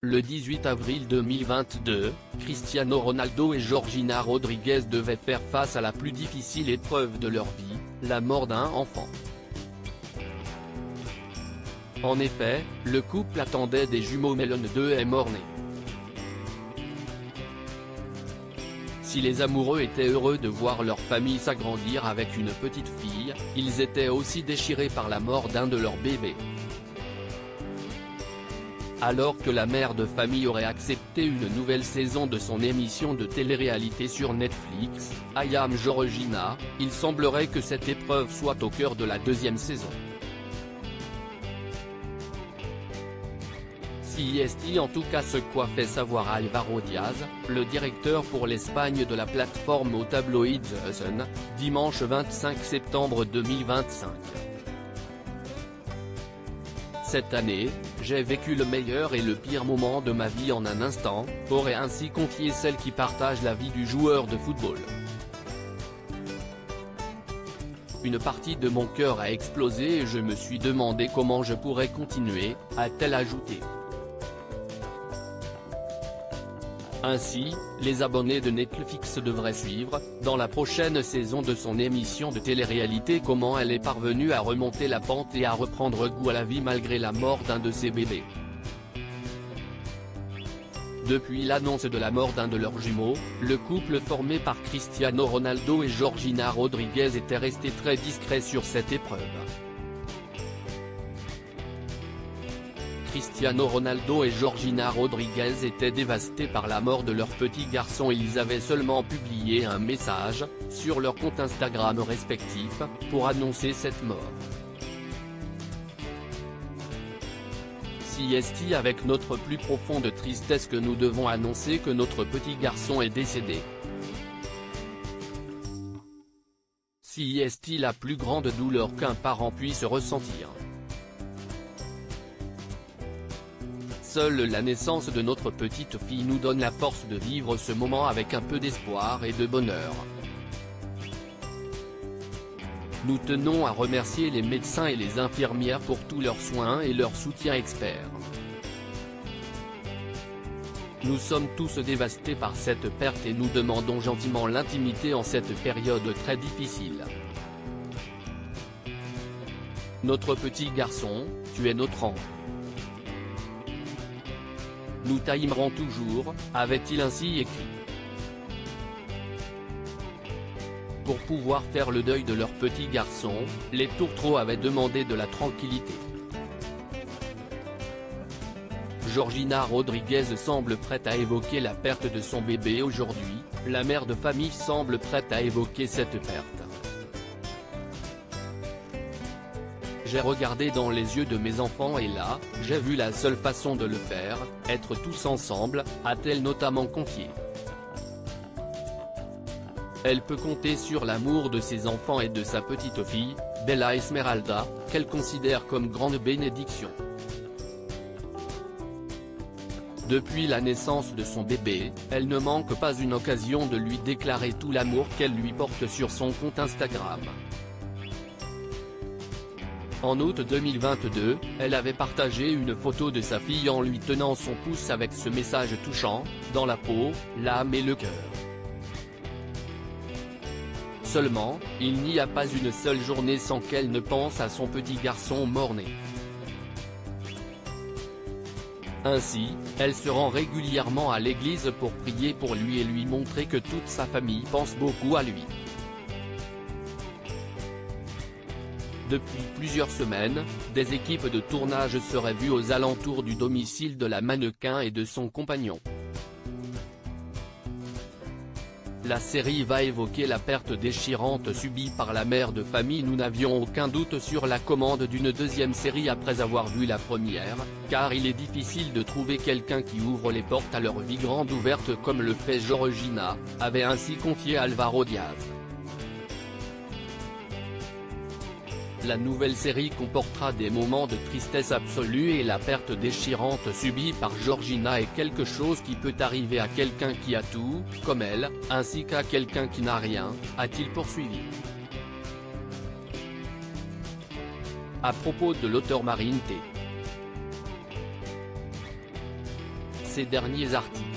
Le 18 avril 2022, Cristiano Ronaldo et Georgina Rodríguez devaient faire face à la plus difficile épreuve de leur vie, la mort d'un enfant. En effet, le couple attendait des jumeaux mais l'un d'eux est mort-né. Si les amoureux étaient heureux de voir leur famille s'agrandir avec une petite fille, ils étaient aussi déchirés par la mort d'un de leurs bébés. Alors que la mère de famille aurait accepté une nouvelle saison de son émission de télé-réalité sur Netflix, I Am Georgina, il semblerait que cette épreuve soit au cœur de la deuxième saison. CEST en tout cas ce qu'a fait savoir Álvaro Díaz, le directeur pour l'Espagne de la plateforme au tabloïd The Sun, dimanche 25 septembre 2025. Cette année, j'ai vécu le meilleur et le pire moment de ma vie en un instant, aurait ainsi confié celle qui partage la vie du joueur de football. Une partie de mon cœur a explosé et je me suis demandé comment je pourrais continuer, a-t-elle ajouté. Ainsi, les abonnés de Netflix devraient suivre, dans la prochaine saison de son émission de télé-réalité comment elle est parvenue à remonter la pente et à reprendre goût à la vie malgré la mort d'un de ses bébés. Depuis l'annonce de la mort d'un de leurs jumeaux, le couple formé par Cristiano Ronaldo et Georgina Rodríguez était resté très discret sur cette épreuve. Cristiano Ronaldo et Georgina Rodríguez étaient dévastés par la mort de leur petit garçon et ils avaient seulement publié un message, sur leur compte Instagram respectif, pour annoncer cette mort. CEST avec notre plus profonde tristesse que nous devons annoncer que notre petit garçon est décédé. CEST la plus grande douleur qu'un parent puisse ressentir. Seule la naissance de notre petite fille nous donne la force de vivre ce moment avec un peu d'espoir et de bonheur. Nous tenons à remercier les médecins et les infirmières pour tous leurs soins et leur soutien expert. Nous sommes tous dévastés par cette perte et nous demandons gentiment l'intimité en cette période très difficile. Notre petit garçon, tu es notre ange. Nous t'aimerons toujours, avait-il ainsi écrit. Pour pouvoir faire le deuil de leur petit garçon, les tourtereaux avaient demandé de la tranquillité. Georgina Rodríguez semble prête à évoquer la perte de son bébé aujourd'hui, la mère de famille semble prête à évoquer cette perte. J'ai regardé dans les yeux de mes enfants et là, j'ai vu la seule façon de le faire, être tous ensemble, a-t-elle notamment confié. Elle peut compter sur l'amour de ses enfants et de sa petite fille, Bella Esmeralda, qu'elle considère comme grande bénédiction. Depuis la naissance de son bébé, elle ne manque pas une occasion de lui déclarer tout l'amour qu'elle lui porte sur son compte Instagram. En août 2022, elle avait partagé une photo de sa fille en lui tenant son pouce avec ce message touchant, dans la peau, l'âme et le cœur. Seulement, il n'y a pas une seule journée sans qu'elle ne pense à son petit garçon mort-né. Ainsi, elle se rend régulièrement à l'église pour prier pour lui et lui montrer que toute sa famille pense beaucoup à lui. Depuis plusieurs semaines, des équipes de tournage seraient vues aux alentours du domicile de la mannequin et de son compagnon. La série va évoquer la perte déchirante subie par la mère de famille. Nous n'avions aucun doute sur la commande d'une deuxième série après avoir vu la première, car il est difficile de trouver quelqu'un qui ouvre les portes à leur vie grande ouverte comme le fait Georgina, avait ainsi confié Álvaro Díaz. La nouvelle série comportera des moments de tristesse absolue et la perte déchirante subie par Georgina est quelque chose qui peut arriver à quelqu'un qui a tout, comme elle, ainsi qu'à quelqu'un qui n'a rien, a-t-il poursuivi. À propos de l'auteur Marine T. ces derniers articles.